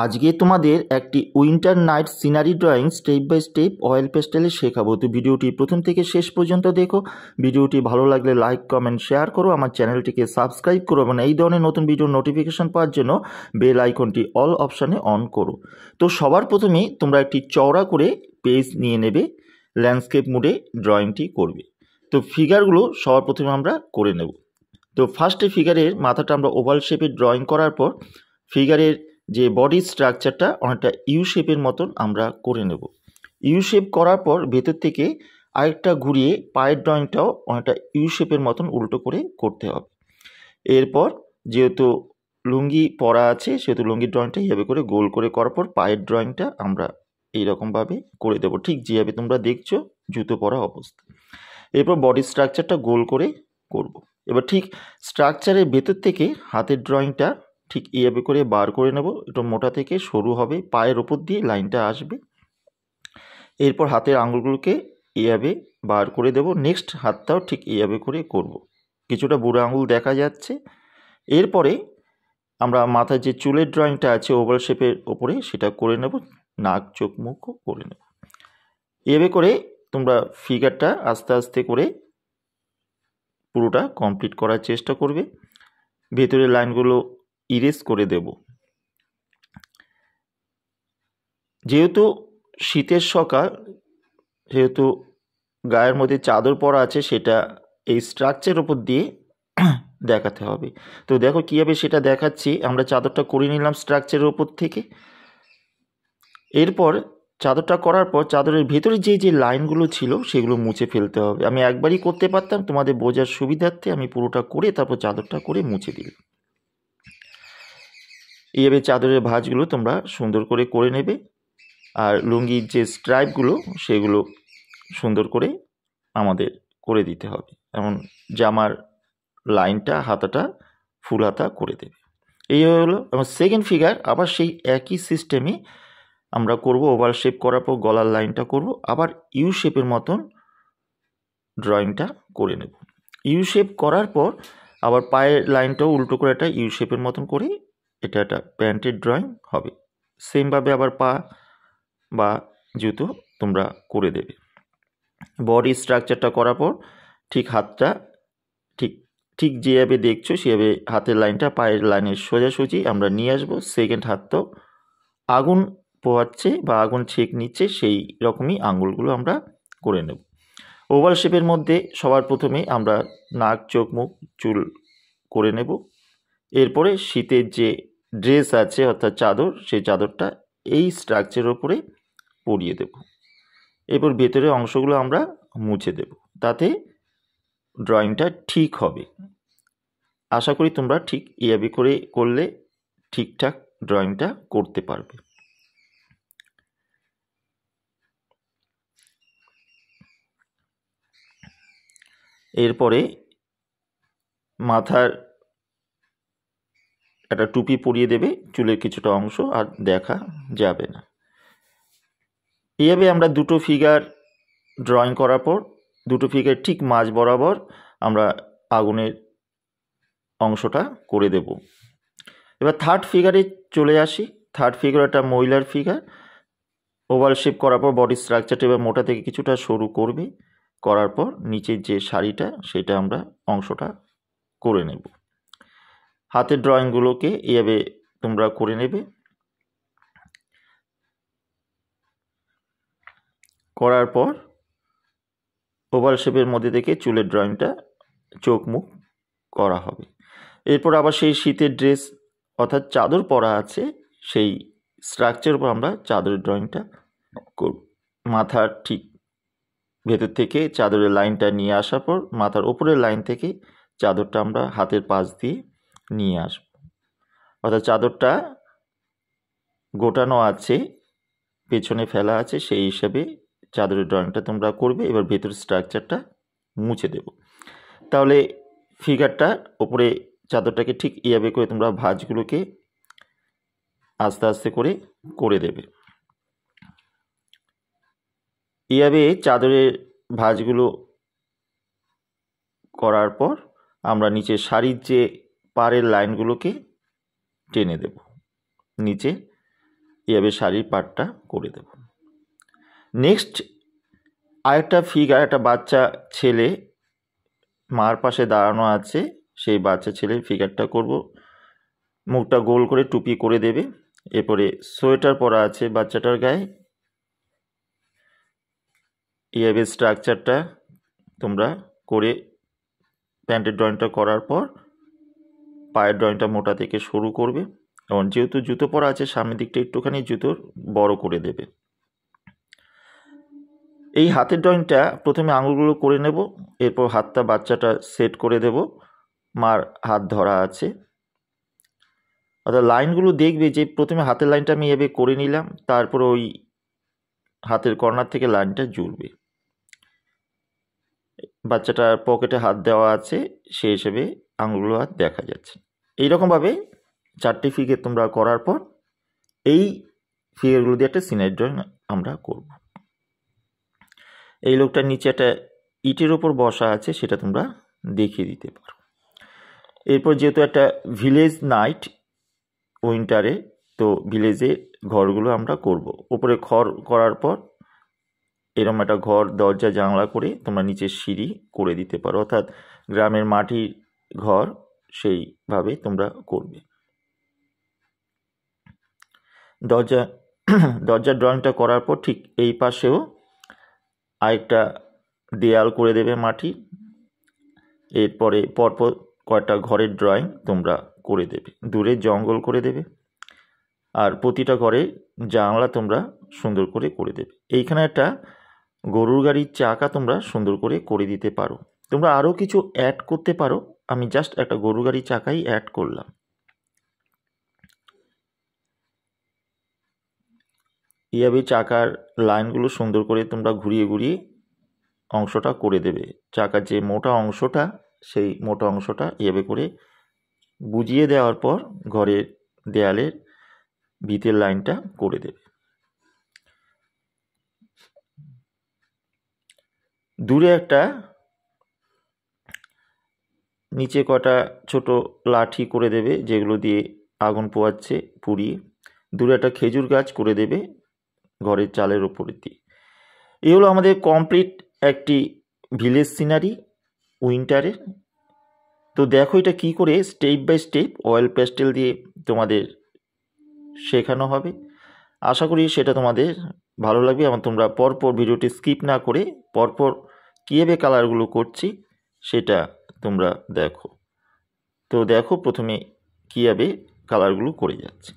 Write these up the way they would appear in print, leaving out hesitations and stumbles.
আজকে তোমাদের একটি winter night scenery drawing step by step oil পেস্টেলে শেখাবো। তো ভিডিওটি প্রথম থেকে শেষ পর্যন্ত দেখো। ভিডিওটি ভালো লাগলে লাইক কমেন্ট শেয়ার করো, আমার চ্যানেলটিকে সাবস্ক্রাইব করো এবং এই ধরনের নতুন ভিডিওর নোটিফিকেশন পাওয়ার জন্য বেল আইকনটি অল অপশানে অন করো। তো সবার প্রথমেই তোমরা একটি চওড়া করে পেজ নিয়ে নেবে, ল্যান্ডস্কেপ মোডে ড্রয়িংটি করবে। তো ফিগারগুলো সবার প্রথমে আমরা করে নেব। তো ফার্স্টে ফিগারের মাথাটা আমরা ওভাল শেপে ড্রয়িং করার পর ফিগারের যে বডি স্ট্রাকচারটা অনেকটা ইউ শেপের মতন আমরা করে নেব। ইউ শেপ করার পর ভেতর থেকে আরেকটা ঘুরিয়ে পায়ের ড্রয়িংটাও অনেকটা ইউ শেপের মতন উল্টো করে করতে হবে। এরপর যেহেতু লুঙ্গি পরা আছে সেহেতু লুঙ্গির ড্রয়িংটা এইভাবে করে গোল করে করার পর পায়ের ড্রয়িংটা আমরা এইরকমভাবে করে দেবো, ঠিক যেভাবে তোমরা দেখছো জুতো পরা অবস্থা। এরপর বডি স্ট্রাকচারটা গোল করে করব। এবার ঠিক স্ট্রাকচারের ভেতর থেকে হাতের ড্রয়িংটা ঠিক এইভাবে করে বার করে নেব। এটা মোটা থেকে সরু হবে, পায়ের ওপর দিয়ে লাইনটা আসবে। এরপর হাতের আঙুলগুলোকে এইভাবে বার করে দেব। নেক্সট হাতটাও ঠিক এইভাবে করে করব। কিছুটা বুড়ো আঙুল দেখা যাচ্ছে। এরপরে আমরা মাথায় যে চুলের ড্রয়িংটা আছে ওভাল শেপের ওপরে সেটা করে নেব, নাক চোখ মুখও করে নেব। এভাবে করে তোমরা ফিগারটা আস্তে আস্তে করে পুরোটা কমপ্লিট করার চেষ্টা করবে। ভেতরের লাইনগুলো ইরেজ করে দেব। যেহেতু শীতের সকাল, যেহেতু গায়ের মধ্যে চাদর পরা আছে সেটা এই স্ট্রাকচারের ওপর দিয়ে দেখাতে হবে। তো দেখো কীভাবে সেটা দেখাচ্ছি। আমরা চাদরটা করে নিলাম স্ট্রাকচারের ওপর থেকে। এরপর চাদরটা করার পর চাদরের ভেতরে যে লাইনগুলো ছিল সেগুলো মুছে ফেলতে হবে। আমি একবারই করতে পারতাম, তোমাদের বোঝার সুবিধার্থে আমি পুরোটা করে তারপর চাদরটা করে মুছে দিলাম। এইভাবে চাদরের ভাঁজগুলো তোমরা সুন্দর করে নেবে। আর লুঙ্গির যে স্ট্রাইপগুলো সেগুলো সুন্দর করে আমাদের করে দিতে হবে। এমন জামার লাইনটা হাতাটা ফুল হাতা করে দেবে। এই হলো এবং সেকেন্ড ফিগার আবার সেই একই সিস্টেমে আমরা করব। ওভাল শেপ করার পর গলার লাইনটা করব, আবার ইউ শেপের মতন ড্রয়িংটা করে নেব। ইউ শেপ করার পর আবার পায়ের লাইনটাও উল্টো করে একটা ইউ শেপের মতন করে এটা একটা প্যান্টের ড্রয়িং হবে। সেমভাবে আবার পা বা জুতো তোমরা করে দেবে। বডি স্ট্রাকচারটা করার পর ঠিক হাতটা ঠিক যেভাবে দেখছো সেভাবে হাতের লাইনটা পায়ের লাইনের সোজাসুজি আমরা নিয়ে আসবো। সেকেন্ড হাতটাও আগুন পোহাচ্ছে বা আগুন ছেক নিচ্ছে সেই রকমই আঙুলগুলো আমরা করে নেব। ওভাল শেপের মধ্যে সবার প্রথমে আমরা নাক চোখ মুখ চুল করে নেব। এরপরে শীতের যে ড্রেস আছে অর্থাৎ চাদর, সেই চাদরটা এই স্ট্রাকচারের উপরে পরিয়ে দেব। এরপর ভেতরের অংশগুলো আমরা মুছে দেব, তাতে ড্রয়িংটা ঠিক হবে। আশা করি তোমরা ঠিক এইভাবে করে করলে ঠিকঠাক ড্রয়িংটা করতে পারবে। এরপরে মাথার একটা টুপি পরিয়ে দেবে, চুলের কিছুটা অংশ আর দেখা যাবে না। এইভাবে আমরা দুটো ফিগার ড্রয়িং করার পর দুটো ফিগার ঠিক মাঝ বরাবর আমরা আগুনের অংশটা করে দেব। এবার থার্ড ফিগারে চলে আসি। থার্ড ফিগার একটা মহিলার ফিগার। ওভাল শেপ করার পর বডি স্ট্রাকচারটা এবার মোটা থেকে কিছুটা সরু করবে। করার পর নিচের যে শাড়িটা সেটা আমরা অংশটা করে নেব। হাতের ড্রয়িংগুলোকে এভাবে তোমরা করে নেবে। করার পর ওভাল শেপের মধ্যে থেকে চুলের ড্রয়িংটা চোখ মুখ করা হবে। এরপর আবার সেই শীতের ড্রেস অর্থাৎ চাদর পরা আছে সেই স্ট্রাকচারের উপর আমরা চাদরের ড্রয়িংটা করব। মাথার ঠিক ভেতর থেকে চাদরের লাইনটা নিয়ে আসার পর মাথার ওপরের লাইন থেকে চাদরটা আমরা হাতের পাশ দিয়ে নিয়ে আসব। অর্থাৎ চাদরটা গোটানো আছে, পেছনে ফেলা আছে, সেই হিসাবে চাদরের ড্রয়িংটা তোমরা করবে। এবার ভেতর স্ট্রাকচারটা মুছে দেব। তাহলে ফিগারটা ওপরে চাদরটাকে ঠিক এইভাবে করে তোমরা ভাঁজগুলোকে আস্তে আস্তে করে দেবে। এইভাবে চাদরের ভাঁজগুলো করার পর আমরা নিচে শাড়ির যে পাড়ের লাইনগুলোকে টেনে দেব নিচে। এভাবে শাড়ির পাটটা করে দেব। নেক্সট আরেকটা ফিগার, একটা বাচ্চা ছেলে মার পাশে দাঁড়ানো আছে, সেই বাচ্চা ছেলের ফিগারটা করব। মুখটা গোল করে টুপি করে দেবে। এরপরে সোয়েটার পরা আছে বাচ্চাটার গায়ে। এইভাবে স্ট্রাকচারটা তোমরা করে প্যান্টের ড্রয়িংটা করার পর পায়ের ড্রয়িংটা মোটা থেকে শুরু করবে। এবং যেহেতু জুতো পরা আছে সামনের দিকটা একটুখানি জুতোর বড় করে দেবে। এই হাতের ড্রয়িংটা প্রথমে আঙুলগুলো করে নেব, এরপর হাতটা বাচ্চাটা সেট করে দেব। মার হাত ধরা আছে, অর্থাৎ লাইনগুলো দেখবে যে প্রথমে হাতের লাইনটা আমি এভাবে করে নিলাম, তারপর ওই হাতের কর্নার থেকে লাইনটা জুড়বে। বাচ্চাটার পকেটে হাত দেওয়া আছে, সেই হিসেবে আঙুলগুলো হাত দেখা যাচ্ছে। এইরকমভাবে 4টি ফিগার তোমরা করার পর এই ফিগারগুলো দিয়ে একটা সিনারি ড্রয়িং আমরা করব। এই লোকটার নিচে একটা ইটের ওপর বসা আছে, সেটা তোমরা দেখিয়ে দিতে পারো। এরপর যেহেতু একটা ভিলেজ নাইট উইন্টারে, তো ভিলেজে ঘরগুলো আমরা করব। উপরে ঘর করার পর এরকম একটা ঘর দরজা জানলা করে তোমরা নিচে সিঁড়ি করে দিতে পারো, অর্থাৎ গ্রামের মাটির ঘর সেইভাবে তোমরা করবে। দরজার ড্রয়িংটা করার পর ঠিক এই পাশেও আরেকটা দেয়াল করে দেবে মাটি। এরপরে পরপর কয়েকটা ঘরের ড্রয়িং তোমরা করে দেবে, দূরে জঙ্গল করে দেবে। আর প্রতিটা ঘরে জানলা তোমরা সুন্দর করে করে দেবে। এইখানে একটা গরুর গাড়ির চাকা তোমরা সুন্দর করে করে দিতে পারো। তোমরা আরও কিছু অ্যাড করতে পারো, আমি জাস্ট একটা গরুর গাড়ির চাকাই অ্যাড করলাম। এইভাবে চাকার লাইনগুলো সুন্দর করে তোমরা ঘুরিয়ে ঘুরিয়ে অংশটা করে দেবে। চাকার যে মোটা অংশটা, সেই মোটা অংশটা এভাবে করে বুঝিয়ে দেওয়ার পর ঘরের দেয়ালের ভিতের লাইনটা করে দেবে। দূরে একটা নিচে কটা ছোট লাঠি করে দেবে, যেগুলো দিয়ে আগুন পোয়াচ্ছে পুড়িয়ে। দূরে একটা খেজুর গাছ করে দেবে ঘরের চালের ওপরে দিয়ে। এই হলো আমাদের কমপ্লিট একটি ভিলেজ সিনারি উইন্টারের। তো দেখো এটা কি করে step by step oil pastel দিয়ে তোমাদের শেখানো হবে। আশা করি সেটা তোমাদের ভালো লাগবে এবং তোমরা পরপর ভিডিওটি স্কিপ না করে পরপর কীভাবে কালারগুলো করছি সেটা তোমরা দেখো। তো দেখো প্রথমে কীভাবে কালারগুলো করে যাচ্ছে।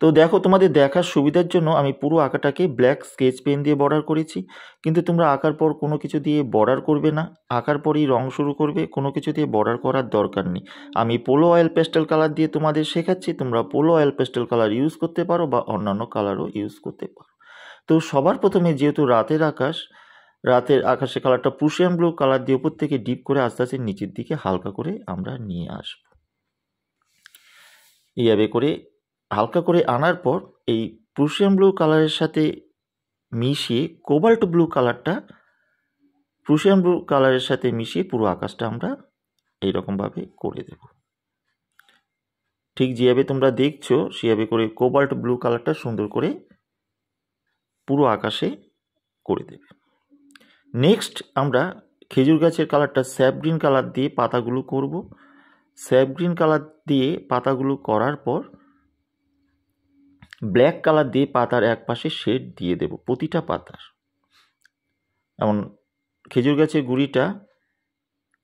তো দেখো তোমাদের দেখার সুবিধার জন্য আমি পুরো আঁকাটাকে ব্ল্যাক স্কেচ পেন দিয়ে বর্ডার করেছি, কিন্তু তোমরা আঁকার পর কোনো কিছু দিয়ে বর্ডার করবে না, আঁকার পরই রং শুরু করবে, কোনো কিছু দিয়ে বর্ডার করার দরকার নেই। আমি পোলো অয়েল পেস্টেল কালার দিয়ে তোমাদের শেখাচ্ছি, তোমরা polo oil pastel colour use করতে পারো বা অন্যান্য কালারও ইউজ করতে পারো। তো সবার প্রথমে যেহেতু রাতের আকাশের কালারটা প্রুশিয়ান ব্লু কালার দিয়ে উপর থেকে ডিপ করে আস্তে আস্তে নিচের দিকে হালকা করে আমরা নিয়ে আসব। এইভাবে করে হালকা করে আনার পর এই প্রুশিয়ান ব্লু কালারের সাথে মিশিয়ে কোবাল্ট ব্লু কালারটা প্রুশিয়ান ব্লু কালারের সাথে মিশিয়ে পুরো আকাশটা আমরা এইরকমভাবে করে দেব। ঠিক যেভাবে তোমরা দেখছো সেভাবে করে কোবাল্ট ব্লু কালারটা সুন্দর করে পুরো আকাশে করে দেবে। নেক্সট আমরা খেজুর গাছের কালারটা স্যাপ গ্রিন কালার দিয়ে পাতাগুলো করব। স্যাপ গ্রিন কালার দিয়ে পাতাগুলো করার পর ব্ল্যাক কালার দিয়ে পাতার এক পাশে শেড দিয়ে দেব প্রতিটা পাতার। এমন খেজুর গাছের গুঁড়িটা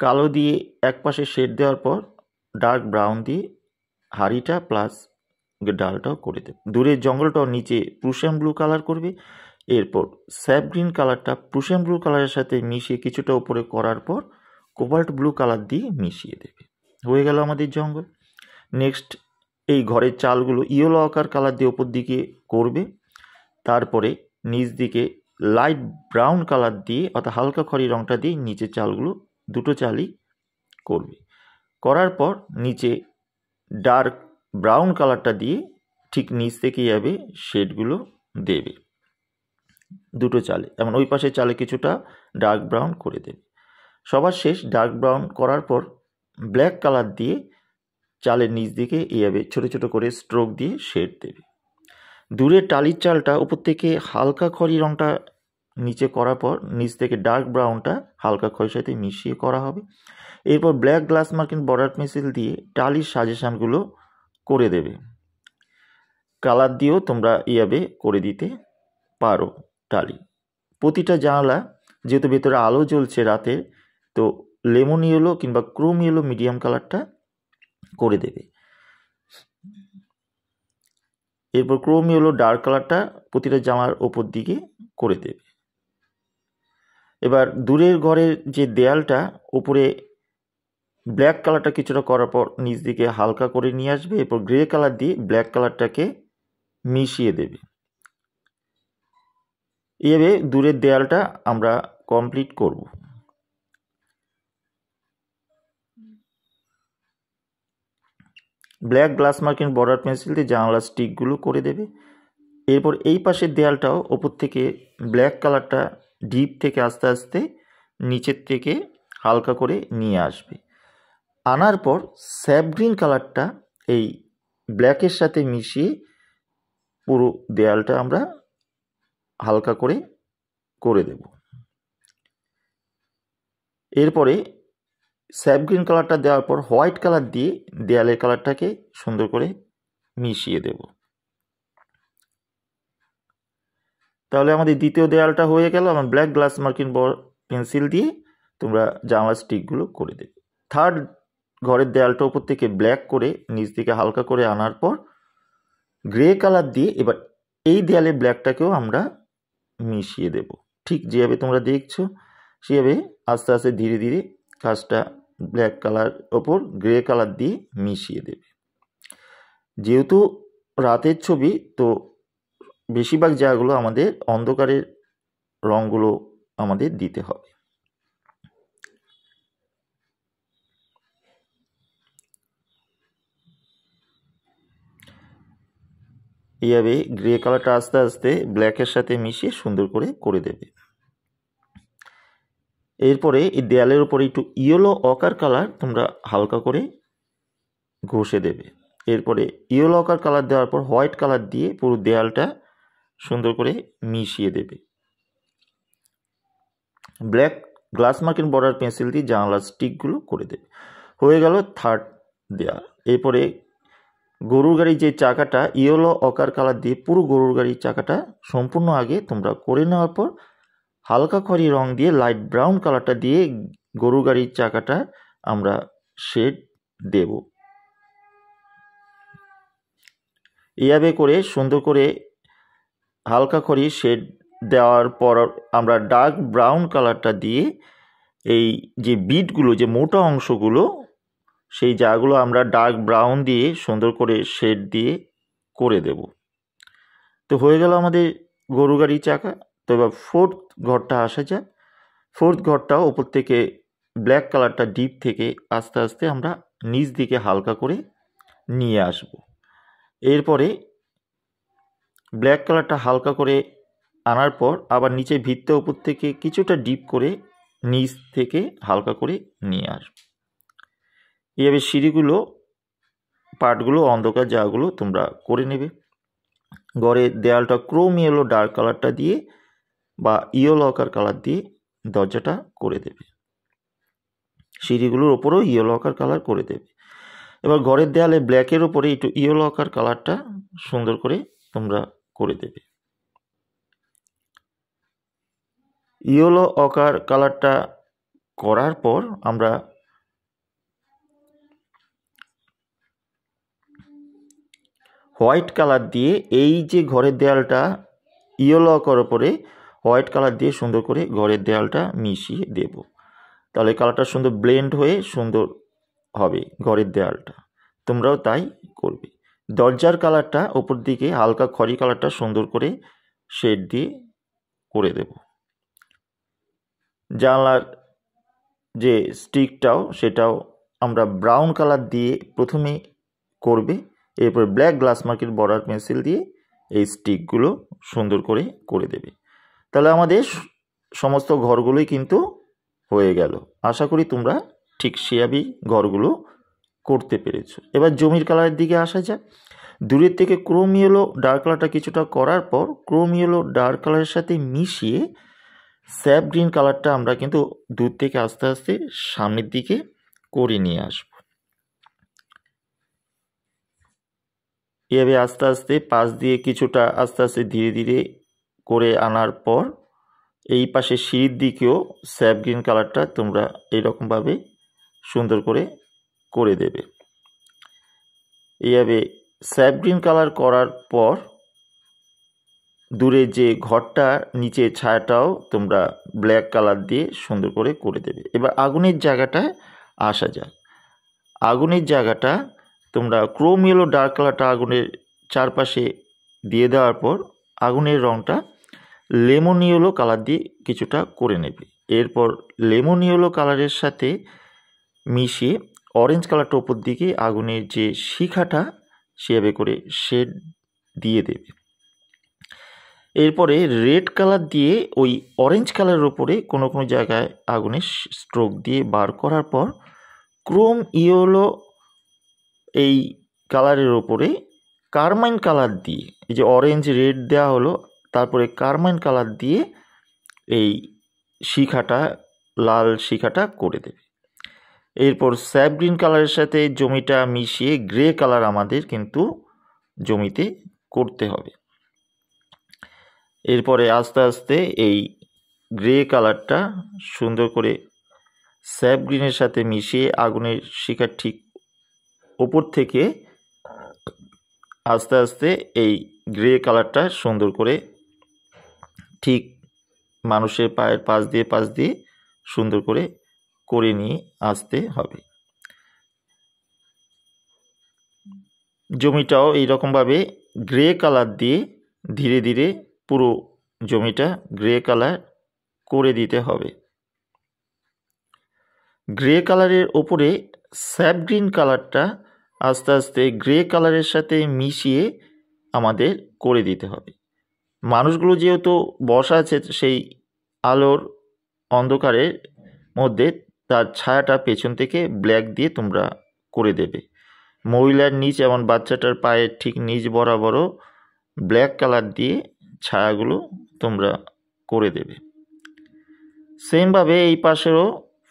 কালো দিয়ে এক পাশে শেড দেওয়ার পর ডার্ক ব্রাউন দিয়ে হাড়িটা প্লাস ডালটাও করে দেবে। দূরের জঙ্গলটাও নিচে প্রুশিয়ান ব্লু কালার করবে। এরপর স্যাপ গ্রিন কালারটা প্রুশিয়ান ব্লু কালারের সাথে মিশিয়ে কিছুটা উপরে করার পর কোবাল্ট ব্লু কালার দিয়ে মিশিয়ে দেবে। হয়ে গেল আমাদের জঙ্গল। নেক্সট এই ঘরের চালগুলো ইয়েলো আকার কালার দিয়ে ওপর দিকে করবে, তারপরে নিচ দিকে লাইট ব্রাউন কালার দিয়ে অর্থাৎ হালকা খয়েরি রঙটা দিয়ে নিচের চালগুলো দুটো চালই করবে। করার পর নিচে ডার্ক ব্রাউন কালারটা দিয়ে ঠিক নিচ থেকে যাবে শেডগুলো দেবে দুটো চালে, এমন ওই পাশের চালে কিছুটা ডার্ক ব্রাউন করে দেবে। সবার শেষ ডার্ক ব্রাউন করার পর ব্ল্যাক কালার দিয়ে চালের নিচ দিকে এইভাবে ছোট ছোট করে স্ট্রোক দিয়ে শেড দেবে। দূরের টালির চালটা উপর থেকে হালকা খয়েরি রঙটা নিচে করার পর নিচ থেকে ডার্ক ব্রাউনটা হালকা খয়েরির সাথে মিশিয়ে করা হবে। এরপর black glass marking border pencil দিয়ে টালির সাজেশানগুলো করে দেবে। কালার দিয়েও তোমরা এইভাবে করে দিতে পারো টালি। প্রতিটা জানালা যেহেতু ভেতরে আলো জ্বলছে রাতের, তো লেমন ইয়েলো কিংবা ক্রোম ইয়েলো মিডিয়াম কালারটা করে দেবে। এরপর ক্রোম ইয়েলো ডার্ক কালারটা প্রতিটা জামার ওপর দিকে করে দেবে। এবার দূরের ঘরের যে দেয়ালটা উপরে ব্ল্যাক কালারটা কিছুটা করার পর নিচ দিকে হালকা করে নিয়ে আসবে। এরপর গ্রে কালার দিয়ে ব্ল্যাক কালারটাকে মিশিয়ে দেবে। এভাবে দূরের দেয়ালটা আমরা কমপ্লিট করব। Black glass marking border pencil দিয়ে জানালার স্টিকগুলো করে দেবে। এরপর এই পাশের দেয়ালটাও ওপর থেকে ব্ল্যাক কালারটা ডিপ থেকে আস্তে আস্তে নিচের থেকে হালকা করে নিয়ে আসবে। আনার পর স্যাপ গ্রিন কালারটা এই ব্ল্যাকের সাথে মিশিয়ে পুরো দেয়ালটা আমরা হালকা করে করে দেব। এরপরে স্যাপ গ্রিন কালারটা দেওয়ার পর হোয়াইট কালার দিয়ে দেয়ালের কালারটাকে সুন্দর করে মিশিয়ে দেব। তাহলে আমাদের দ্বিতীয় দেয়ালটা হয়ে গেল। আমার ব্ল্যাক গ্লাস মার্কিং পেন্সিল দিয়ে তোমরা জানলার স্টিকগুলো করে দেবে। থার্ড ঘরের দেয়ালটা উপর থেকে ব্ল্যাক করে নিচ দিকে হালকা করে আনার পর গ্রে কালার দিয়ে এবার এই দেয়ালের ব্ল্যাকটাকেও আমরা মিশিয়ে দেব। ঠিক যেভাবে তোমরা দেখছো সেভাবে আস্তে আস্তে ধীরে ধীরে কাজটা ব্ল্যাক কালার ওপর গ্রে কালার দিয়ে মিশিয়ে দেবে। যেহেতু রাতের ছবি, তো বেশিরভাগ জায়গাগুলো আমাদের অন্ধকারের রঙগুলো আমাদের দিতে হবে। এইভাবে গ্রে কালারটা আস্তে আস্তে ব্ল্যাকের সাথে মিশিয়ে সুন্দর করে করে দেবে। এরপরে এই দেয়ালের উপরে একটু ইয়েলো অকার কালার তোমরা হালকা করে ঘষে দেবে। এরপরে ইয়েলো অকার কালার দেওয়ার পর হোয়াইট কালার দিয়ে পুরো দেয়ালটা সুন্দর করে মিশিয়ে দেবে। Black glass marking border pencil দিয়ে জানালার স্টিকগুলো করে দেবে। হয়ে গেল থার্ড দেয়াল। এরপরে গরুর গাড়ির যে চাকাটা ইয়েলো অকার কালার দিয়ে পুরো গরুর গাড়ির চাকাটা সম্পূর্ণ আগে তোমরা করে নেওয়ার পর হালকা খয়েরি রং দিয়ে লাইট ব্রাউন কালারটা দিয়ে গরুর গাড়ির চাকাটা আমরা শেড দেব। এইভাবে করে সুন্দর করে হালকা খয়েরি শেড দেওয়ার পর আমরা ডার্ক ব্রাউন কালারটা দিয়ে এই যে বিটগুলো, যে মোটা অংশগুলো, সেই জায়গাগুলো আমরা ডার্ক ব্রাউন দিয়ে সুন্দর করে শেড দিয়ে করে দেব। তো হয়ে গেল আমাদের গরু গাড়ির চাকা। তো এবার ফোর্থ ঘরটা আসা যাক। ফোর্থ ঘরটাও ওপর থেকে ব্ল্যাক কালারটা ডিপ থেকে আস্তে আস্তে আমরা নিচ দিকে হালকা করে নিয়ে আসব। এরপরে ব্ল্যাক কালারটা হালকা করে আনার পর আবার নিচে ভিতটা উপর থেকে কিছুটা ডিপ করে নিচ থেকে হালকা করে নিয়ে আসব। এইভাবে সিঁড়িগুলো পার্টগুলো অন্ধকার জায়গাগুলো তোমরা করে নেবে। ঘরের দেয়ালটা ক্রোম ইয়েলো ডার্ক কালারটা দিয়ে বা ইয়েলো অকার কালার দিয়ে দরজাটা করে দেবে। সিঁড়িগুলোর ওপরেও ইয়েলো অকার কালার করে দেবে। এবার ঘরের দেয়ালে ব্ল্যাকের ওপরে একটু ইয়েলো অকার কালারটা সুন্দর করে তোমরা করে দেবে। ইয়েলো অকার কালারটা করার পর আমরা হোয়াইট কালার দিয়ে এই যে ঘরের দেয়ালটা ইয়েলো অকার ওপরে হোয়াইট কালার দিয়ে সুন্দর করে ঘরের দেয়ালটা মিশিয়ে দেব। তাহলে কালারটা সুন্দর ব্লেন্ড হয়ে সুন্দর হবে ঘরের দেয়ালটা। তোমরাও তাই করবে। দরজার কালারটা ওপর দিকে হালকা খয়েরি কালারটা সুন্দর করে শেড দিয়ে করে দেব। জানলার যে স্টিকটাও সেটাও আমরা ব্রাউন কালার দিয়ে প্রথমে করবে। এরপর black glass marking border pencil দিয়ে এই স্টিকগুলো সুন্দর করে করে দেবে। তাহলে আমাদের সমস্ত ঘরগুলোই কিন্তু হয়ে গেল। আশা করি তোমরা ঠিক সেভাবেই ঘরগুলো করতে পেরেছো। এবার জমির কালারের দিকে আসা যাক। দূরের থেকে ক্রোম ইয়েলো ডার্ক কালারটা কিছুটা করার পর ক্রোম ইয়েলো ডার্ক কালারের সাথে মিশিয়ে স্যাপ গ্রিন কালারটা আমরা কিন্তু দূর থেকে আস্তে আস্তে সামনের দিকে করে নিয়ে আসব। এভাবে আস্তে আস্তে পাশ দিয়ে কিছুটা আস্তে আস্তে ধীরে ধীরে করে আনার পর এই পাশে সিঁড়ির দিকেও স্যাপ গ্রিন কালারটা তোমরা এইরকমভাবে সুন্দর করে দেবে। এইভাবে স্যাপ গ্রিন কালার করার পর দূরে যে ঘরটা নিচে ছায়াটাও তোমরা ব্ল্যাক কালার দিয়ে সুন্দর করে দেবে। এবার আগুনের জায়গাটায় আসা যাক। আগুনের জায়গাটা তোমরা ক্রোম ইয়েলো ডার্ক কালারটা আগুনের চারপাশে দিয়ে দেওয়ার পর আগুনের রঙটা লেমন ইয়েলো কালার দিয়ে কিছুটা করে নেবে। এরপর লেমন ইয়েলো কালারের সাথে মিশিয়ে অরেঞ্জ কালারটা ওপর দিকে আগুনের যে শিখাটা সেভাবে করে শেড দিয়ে দেবে। এরপরে রেড কালার দিয়ে ওই অরেঞ্জ কালারের ওপরে কোনো কোনো জায়গায় আগুনের স্ট্রোক দিয়ে বার করার পর ক্রোম ইয়েলো এই কালারের ওপরে কারমাইন কালার দিয়ে, এই যে অরেঞ্জ রেড দেওয়া হলো, তারপরে কারমাইন কালার দিয়ে এই শিখাটা লাল শিখাটা করে দেবে। এরপর স্যাপ গ্রিন কালারের সাথে জমিটা মিশিয়ে গ্রে কালার আমাদের কিন্তু জমিতে করতে হবে। এরপরে আস্তে আস্তে এই গ্রে কালারটা সুন্দর করে স্যাপ গ্রিনের সাথে মিশিয়ে আগুনের শিখার ঠিক ওপর থেকে আস্তে আস্তে এই গ্রে কালারটা সুন্দর করে ঠিক মানুষের পায়ের পাশ দিয়ে সুন্দর করে নিয়ে আসতে হবে। জমিটাও এইরকমভাবে গ্রে কালার দিয়ে ধীরে ধীরে পুরো জমিটা গ্রে কালার করে দিতে হবে। গ্রে কালারের ওপরে স্যাপ গ্রিন কালারটা আস্তে আস্তে গ্রে কালারের সাথে মিশিয়ে আমাদের করে দিতে হবে। মানুষগুলো যেহেতু বসা আছে সেই আলোর অন্ধকারের মধ্যে তার ছায়াটা পেছন থেকে ব্ল্যাক দিয়ে তোমরা করে দেবে। মহিলার নিচ এবং বাচ্চাটার পায়ের ঠিক নিচ বরাবরও ব্ল্যাক কালার দিয়ে ছায়াগুলো তোমরা করে দেবে। সেমভাবে এই পাশেরও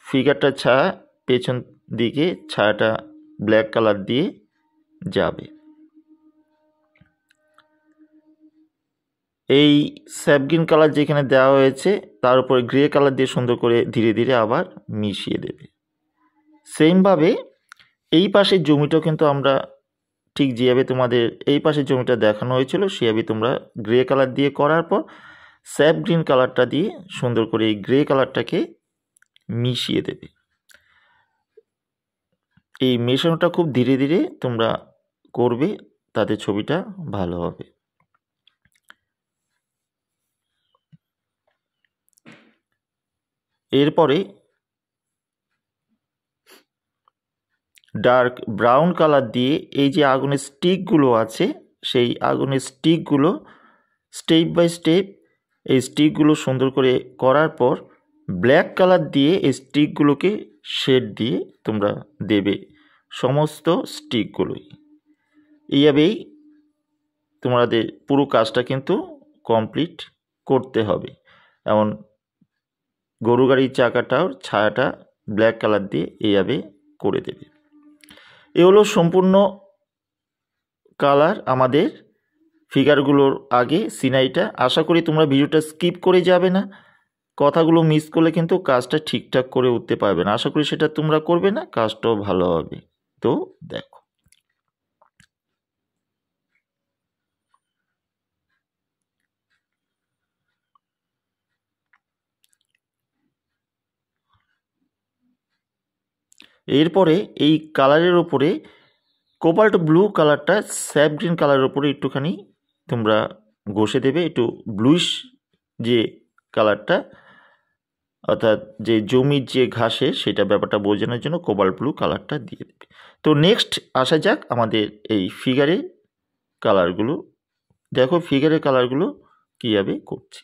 ফিগারটার ছায়া পেছন দিকে ছায়াটা ব্ল্যাক কালার দিয়ে যাবে। এই স্যাপ গ্রিন কালার যেখানে দেওয়া হয়েছে তার উপরে গ্রে কালার দিয়ে সুন্দর করে ধীরে ধীরে আবার মিশিয়ে দেবে। সেমভাবে এই পাশের জমিটাও কিন্তু আমরা ঠিক যেভাবে তোমাদের এই পাশের জমিটা দেখানো হয়েছিল সেভাবে তোমরা গ্রে কালার দিয়ে করার পর স্যাপ গ্রিন কালারটা দিয়ে সুন্দর করে এই গ্রে কালারটাকে মিশিয়ে দেবে। এই মেশানোটা খুব ধীরে ধীরে তোমরা করবে, তাতে ছবিটা ভালো হবে। এরপরে ডার্ক ব্রাউন কালার দিয়ে এই যে আগুনের স্টিকগুলো আছে সেই আগুনের স্টিকগুলো স্টেপ বাই স্টেপ এই স্টিকগুলো সুন্দর করে করার পর ব্ল্যাক কালার দিয়ে এই স্টিকগুলোকে শেড দিয়ে তোমরা দেবে সমস্ত স্টিকগুলোই। এইভাবেই তোমাদের পুরো কাজটা কিন্তু কমপ্লিট করতে হবে। এমন গরু গাড়ির চাকাটাও ছায়াটা ব্ল্যাক কালার দিয়ে এইভাবে করে দেবে। এ হলো সম্পূর্ণ কালার আমাদের ফিগারগুলোর আগে সিনারিটা। আশা করি তোমরা ভিডিওটা স্কিপ করে যাবে না, কথাগুলো মিস করলে কিন্তু কাজটা ঠিকঠাক করে উঠতে পারবে না। আশা করি সেটা তোমরা করবে না, কাজটাও ভালো হবে। তো দেখো, এরপরে এই কালারের ওপরে কোবাল্ট ব্লু কালারটা স্যাপ গ্রিন কালারের ওপরে একটুখানি তোমরা ঘষে দেবে, একটু ব্লুইশ যে কালারটা অর্থাৎ যে জমির যে ঘাসে সেটা ব্যাপারটা বোঝানোর জন্য কোবাল্ট ব্লু কালারটা দিয়ে দেবে। তো নেক্সট আসা যাক আমাদের এই ফিগারের কালারগুলো। দেখো ফিগারের কালারগুলো কীভাবে করছি।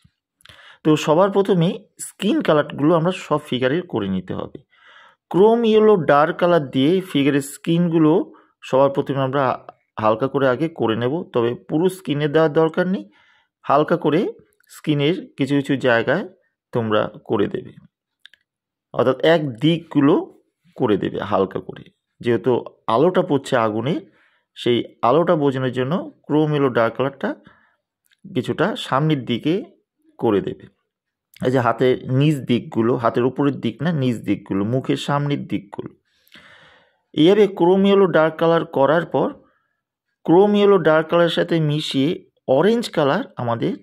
তো সবার প্রথমে স্কিন কালারগুলো আমরা সব ফিগারের করে নিতে হবে। ক্রোম ইয়েলো ডার্ক কালার দিয়ে ফিগারের স্কিনগুলো সবার প্রথমে আমরা হালকা করে আগে করে নেব, তবে পুরো স্কিনে দেওয়ার দরকার নেই, হালকা করে স্কিনের কিছু কিছু জায়গায় তোমরা করে দেবে, অর্থাৎ এক দিকগুলো করে দেবে হালকা করে, যেহেতু আলোটা পড়ছে আগুনে, সেই আলোটা বোঝানোর জন্য ক্রোম ইয়েলো ডার্ক কালারটা কিছুটা সামনের দিকে করে দেবে। এই যে হাতের নিচ দিকগুলো, হাতের উপরের দিক না, নিচ দিকগুলো, মুখের সামনের দিকগুলো, এইভাবে ক্রোম ইয়েলো ডার্ক কালার করার পর ক্রোম ইয়েলো ডার্ক কালারের সাথে মিশিয়ে অরেঞ্জ কালার আমাদের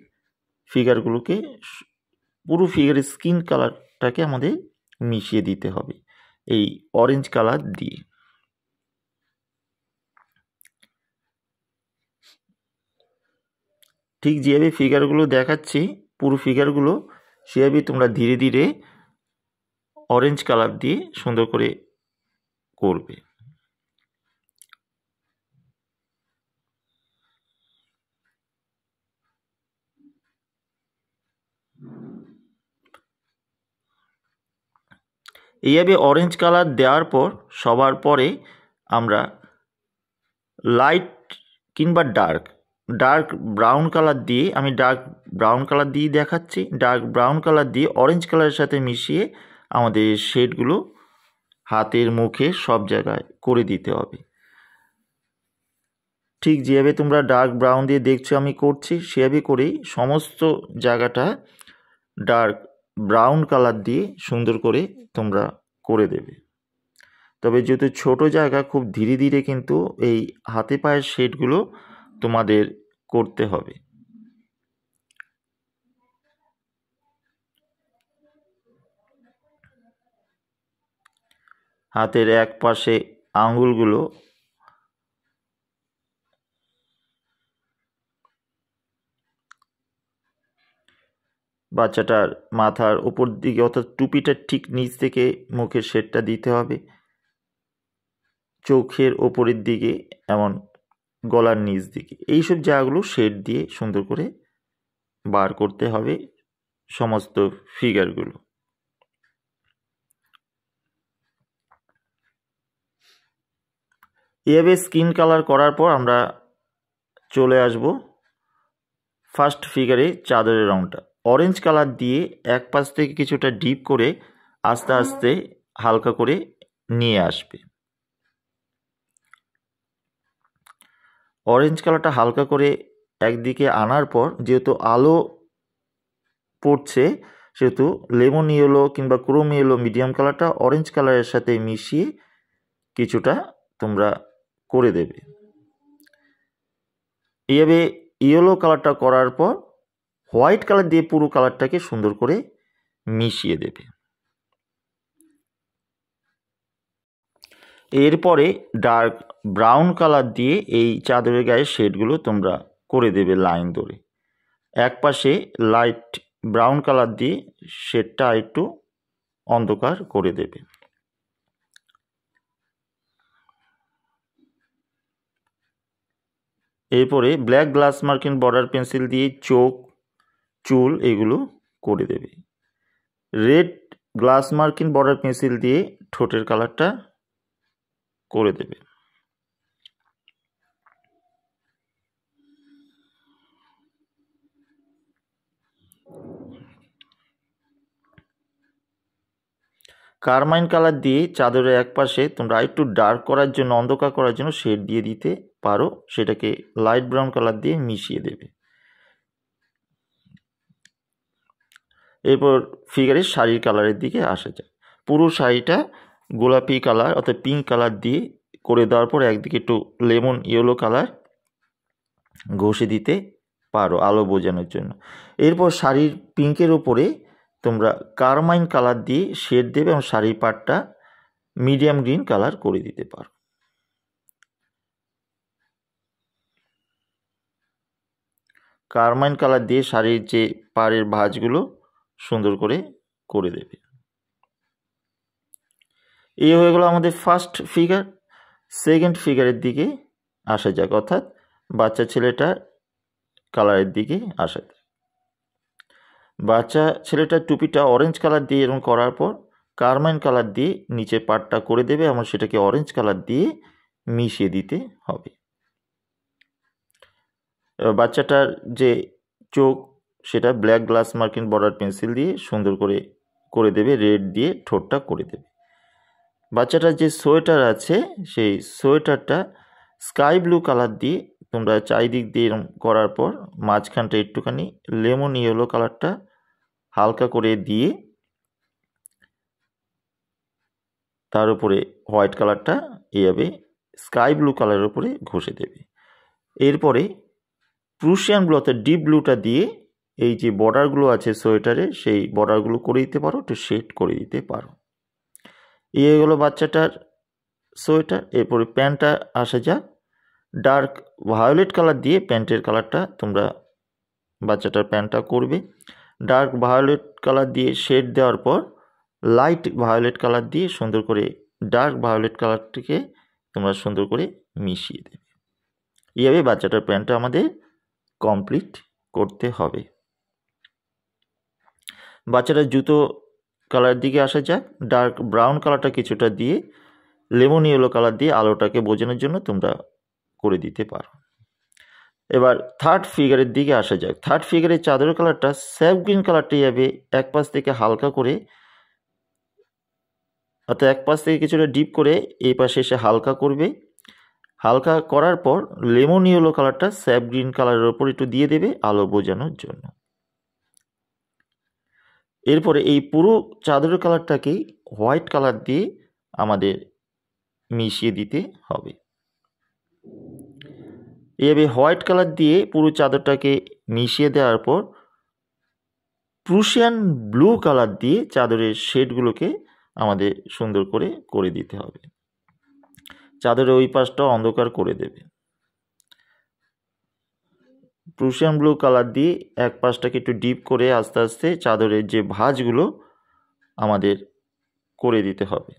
ফিগারগুলোকে, পুরো ফিগারের স্কিন কালারটাকে আমাদের মিশিয়ে দিতে হবে এই অরেঞ্জ কালার দিয়ে। ঠিক যেভাবে ফিগারগুলো দেখাচ্ছি পুরো ফিগারগুলো, সেভাবে তোমরা ধীরে ধীরে অরেঞ্জ কালার দিয়ে সুন্দর করে করবে। এইভাবে অরেঞ্জ কালার দেওয়ার পর সবার পরে আমরা লাইট কিংবা ডার্ক ব্রাউন কালার দিয়ে, আমি ডার্ক ব্রাউন কালার দিয়ে দেখাচ্ছি, ডার্ক ব্রাউন কালার দিয়ে অরেঞ্জ কালারের সাথে মিশিয়ে আমাদের শেডগুলো হাতের মুখে সব জায়গায় করে দিতে হবে। ঠিক যেভাবে তোমরা ডার্ক ব্রাউন দিয়ে দেখছো আমি করছি, সেভাবে করেই সমস্ত জায়গাটা ডার্ক ব্রাউন কালার দিয়ে সুন্দর করে তোমরা করে দেবে। তবে যেহেতু ছোট জায়গা, খুব ধীরে ধীরে কিন্তু এই হাতে পায়ের শেডগুলো তোমাদের করতে হবে। হাতের এক পাশে আঙ্গুলগুলো বাচ্চাটার মাথার উপর দিকে, অর্থাৎ টুপিটার ঠিক নিচ থেকে মুখের শেডটা দিতে হবে, চোখের ওপরের দিকে, এমন গলার নিচ দিকে, এইসব জায়গাগুলো শেড দিয়ে সুন্দর করে বার করতে হবে সমস্ত ফিগারগুলো। এভাবে স্কিন কালার করার পর আমরা চলে আসব ফার্স্ট ফিগারে চাদরের রঙটা অরেঞ্জ কালার দিয়ে এক পাশ থেকে কিছুটা ডিপ করে আস্তে আস্তে হালকা করে নিয়ে আসবে। অরেঞ্জ কালারটা হালকা করে একদিকে আনার পর, যেহেতু আলো পড়ছে, সেহেতু লেমন ইয়েলো কিংবা ক্রোম ইয়েলো মিডিয়াম কালারটা অরেঞ্জ কালারের সাথে মিশিয়ে কিছুটা তোমরা করে দেবে। এইভাবে ইয়েলো কালারটা করার পর হোয়াইট কালার দিয়ে পুরো কালারটাকে সুন্দর করে মিশিয়ে দেবে। এরপরে ডার্ক ব্রাউন কালার দিয়ে এই চাদরের গায়ে শেডগুলো তোমরা করে দেবে লাইন ধরে। এক পাশে লাইট ব্রাউন কালার দিয়ে শেডটা একটু অন্ধকার করে দেবে। এরপরে black glass marking border pencil দিয়ে চোখ, চুল এগুলো করে দেবে। Red glass marking border pencil দিয়ে ঠোঁটের কালারটা করে দেবে। কারমাইন কালার দিয়ে চাদরের এক পাশে তোমরা একটু ডার্ক করার জন্য, অন্ধকার করার জন্য শেড দিয়ে দিতে পারো, সেটাকে লাইট ব্রাউন কালার দিয়ে মিশিয়ে দেবে। এরপর ফিগারের শাড়ির কালারের দিকে আসা যায়। পুরো শাড়িটা গোলাপি কালার অর্থাৎ পিঙ্ক কালার দিয়ে করে দেওয়ার পর একদিকে একটু লেমন ইয়েলো কালার ঘষে দিতে পারো আলো বোঝানোর জন্য। এরপর শাড়ির পিঙ্কের ওপরে তোমরা কারমাইন কালার দিয়ে শেড দেবে এবং শাড়ির পাটটা মিডিয়াম গ্রিন কালার করে দিতে পারো। কারমাইন কালার দিয়ে শাড়ির যে পাড়ের ভাঁজগুলো সুন্দর করে করে দেবে। এই হয়ে গেল আমাদের ফার্স্ট ফিগার। সেকেন্ড ফিগারের দিকে আসা যাক, অর্থাৎ বাচ্চা ছেলেটার কালারের দিকে আসা যাক। বাচ্চা ছেলেটার টুপিটা অরেঞ্জ কালার দিয়ে এরকম করার পর কারমাইন কালার দিয়ে নিচের পার্টটা করে দেবে এবং সেটাকে অরেঞ্জ কালার দিয়ে মিশিয়ে দিতে হবে। এবার বাচ্চাটার যে চোখ সেটা black glass marking border pencil দিয়ে সুন্দর করে দেবে, রেড দিয়ে ঠোঁটটা করে দেবে। বাচ্চাটার যে সোয়েটার আছে সেই সোয়েটারটা স্কাই ব্লু কালার দিয়ে তোমরা চারিদিক দিয়ে এরকম করার পর মাঝখানটা একটুখানি লেমন ইয়েলো কালারটা হালকা করে দিয়ে তার উপরে হোয়াইট কালারটা এইভাবে স্কাই ব্লু কালারের উপরে ঘষে দেবে। এরপরে প্রুশিয়ান ব্লু অর্থাৎ ডিপ ব্লুটা দিয়ে এই যে বর্ডারগুলো আছে সোয়েটারে সেই বর্ডারগুলো করে দিতে পারো, একটু শেড করে দিতে পারো। এই হলো বাচ্চাটার সোয়েটার। এরপরে প্যান্টটা আসা যাক। ডার্ক ভায়োলেট কালার দিয়ে প্যান্টের কালারটা তোমরা বাচ্চাটার প্যান্টটা করবে। ডার্ক ভায়োলেট কালার দিয়ে শেড দেওয়ার পর লাইট ভায়োলেট কালার দিয়ে সুন্দর করে ডার্ক ভায়োলেট কালারটিকে তোমরা সুন্দর করে মিশিয়ে দেবে। এইভাবে বাচ্চাটার প্যান্টটা আমাদের কমপ্লিট করতে হবে। বাচ্চাটার জুতো কালার দিকে আসা যাক। ডার্ক ব্রাউন কালারটা কিছুটা দিয়ে লেমন ইয়েলো কালার দিয়ে আলোটাকে বোঝানোর জন্য তোমরা করে দিতে পারো। এবার থার্ড ফিগারের দিকে আসা যাক। থার্ড ফিগারের চাদরের কালারটা স্যাপ গ্রিন কালারটা যাবে এক পাশ থেকে হালকা করে, অর্থাৎ এক পাশ থেকে কিছুটা ডিপ করে এই পাশে এসে হালকা করবে। হালকা করার পর লেমন ইয়েলো কালারটা স্যাপ গ্রিন কালারের ওপর একটু দিয়ে দেবে আলো বোঝানোর জন্য। এরপরে এই পুরো চাদরের কালারটাকেই হোয়াইট কালার দিয়ে আমাদের মিশিয়ে দিতে হবে। এভাবে হোয়াইট কালার দিয়ে পুরো চাদরটাকে মিশিয়ে দেওয়ার পর প্রুশিয়ান ব্লু কালার দিয়ে চাদরের শেডগুলোকে আমাদের সুন্দর করে দিতে হবে। চাদরের ওই পাশটা অন্ধকার করে দেবে। প্রুশিয়ান ব্লু কালার দিয়ে এক পাশটাকে একটু ডিপ করে আস্তে আস্তে চাদরের যে ভাঁজগুলো আমাদের করে দিতে হবে।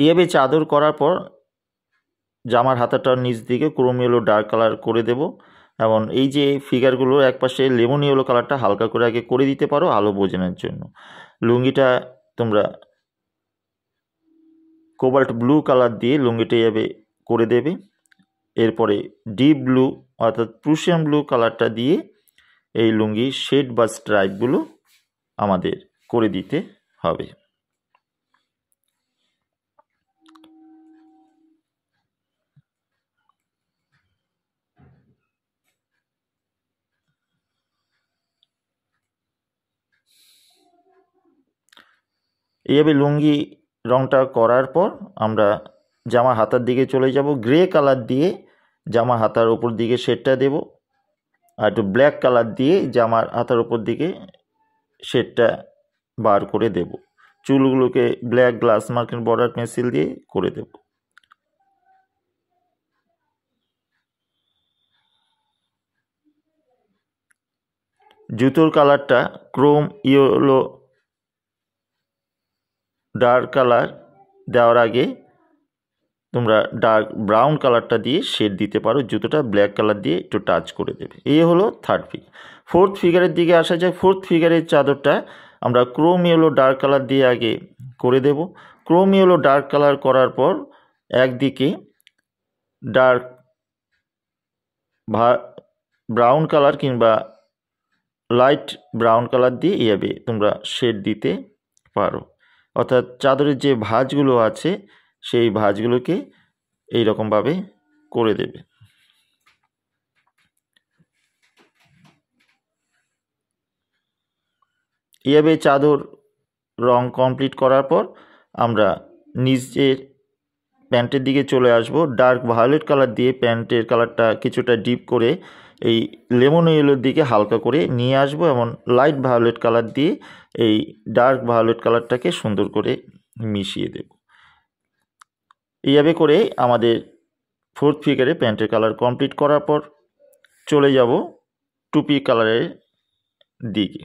এভাবে চাদর করার পর জামার হাতাটার নিচ দিকে ক্রোম ইয়েলো ডার্ক কালার করে দেব এবং এই যে ফিগারগুলো একপাশে লেমন ইয়েলো কালারটা হালকা করে আগে করে দিতে পারো আলো বোঝানোর জন্য। লুঙ্গিটা তোমরা কোবাল্ট ব্লু কালার দিয়ে লুঙ্গিটা এভাবে করে দেবে। এরপরে ডিপ ব্লু অর্থাৎ প্রুশিয়ান ব্লু কালারটা দিয়ে এই লুঙ্গি শেড বা স্ট্রাইপগুলো আমাদের করে দিতে হবে। এইভাবে লুঙ্গি রংটা করার পর আমরা জামার হাতার দিকে চলে যাব। গ্রে কালার দিয়ে জামার হাতার ওপর দিকে শেডটা দেব আর একটু ব্ল্যাক কালার দিয়ে জামার হাতার ওপর দিকে শেডটা বার করে দেব। চুলগুলোকে black glass marking border pencil দিয়ে করে দেব। জুতোর কালারটা ক্রোম ইয়েলো ডার্ক কালার দেওয়ার আগে তোমরা ডার্ক ব্রাউন কালারটা দিয়ে শেড দিতে পারো। জুতোটা ব্ল্যাক কালার দিয়ে একটু টাচ করে দেবে। এই হলো থার্ড ফিগার। ফোর্থ ফিগারের দিকে আসা যায়। ফোর্থ ফিগারের চাদরটা আমরা ক্রোম ইয়েলো ডার্ক কালার দিয়ে আগে করে দেব। ক্রোম ইয়েলো ডার্ক কালার করার পর একদিকে ডার্ক ব্রাউন কালার কিংবা লাইট ব্রাউন কালার দিয়ে এইভাবে তোমরা শেড দিতে পারো। অর্থাৎ চাদরের যে ভাঁজগুলো আছে সেই ভাঁজগুলোকে এইরকমভাবে করে দেবে। এইভাবে চাদর রং কমপ্লিট করার পর আমরা নিচের প্যান্টের দিকে চলে আসব। ডার্ক ভায়োলেট কালার দিয়ে প্যান্টের কালারটা কিছুটা ডিপ করে এই লেমন ইয়েলোর দিকে হালকা করে নিয়ে আসব এবং লাইট ভায়োলেট কালার দিয়ে এই ডার্ক ভায়োলেট কালারটাকে সুন্দর করে মিশিয়ে দেব। এইভাবে করে আমাদের ফোর্থ ফিগারে প্যান্টের কালার কমপ্লিট করার পর চলে যাব টুপি কালারের দিকে।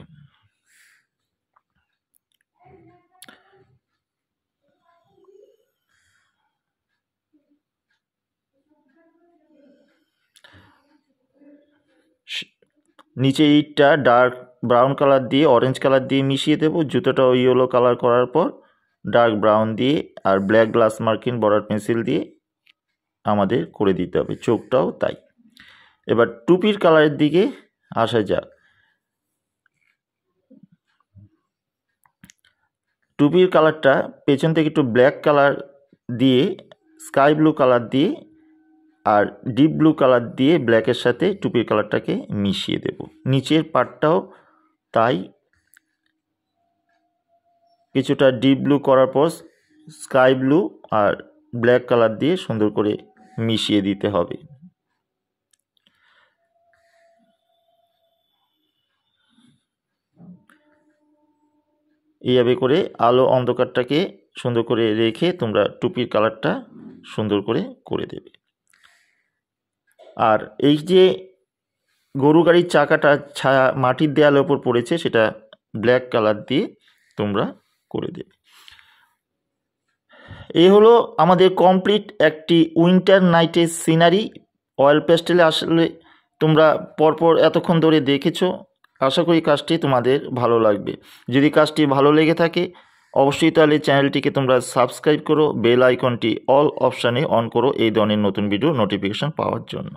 নিচে ইটটা ডার্ক ব্রাউন কালার দিয়ে অরেঞ্জ কালার দিয়ে মিশিয়ে দেবো। জুতোটাও ইয়েলো কালার করার পর ডার্ক ব্রাউন দিয়ে আর black glass marking border pencil দিয়ে আমাদের করে দিতে হবে, চোখটাও তাই। এবার টুপির কালারের দিকে আসা যাক। টুপির কালারটা পেছন থেকে একটু ব্ল্যাক কালার দিয়ে, স্কাই ব্লু কালার দিয়ে আর ডিপ ব্লু কালার দিয়ে ব্ল্যাকের সাথে টুপির কালারটাকে মিশিয়ে দেব। নিচের পার্টটাও তাই, কিছুটা ডিপ ব্লু করার পর স্কাই ব্লু আর ব্ল্যাক কালার দিয়ে সুন্দর করে মিশিয়ে দিতে হবে। এইভাবে করে আলো অন্ধকারটাকে সুন্দর করে রেখে তোমরা টুপির কালারটা সুন্দর করে দেবে। আর এই যে গরু গাড়ির চাকাটা ছায়া মাটির দেয়ালের ওপর পড়েছে, সেটা ব্ল্যাক কালার দিয়ে তোমরা করে দেবে। এই হলো আমাদের কমপ্লিট একটি উইন্টার নাইটের সিনারি। অয়েল পেস্টেলে আসলে তোমরা পরপর এতক্ষণ ধরে দেখেছো। আশা করি কাজটি তোমাদের ভালো লাগবে। যদি কাজটি ভালো লেগে থাকে অবশ্যই তাহলে চ্যানেলটিকে তোমরা সাবস্ক্রাইব করো, বেল আইকনটি অল অপশানে অন করো এই ধরনের নতুন ভিডিও নোটিফিকেশান পাওয়ার জন্য।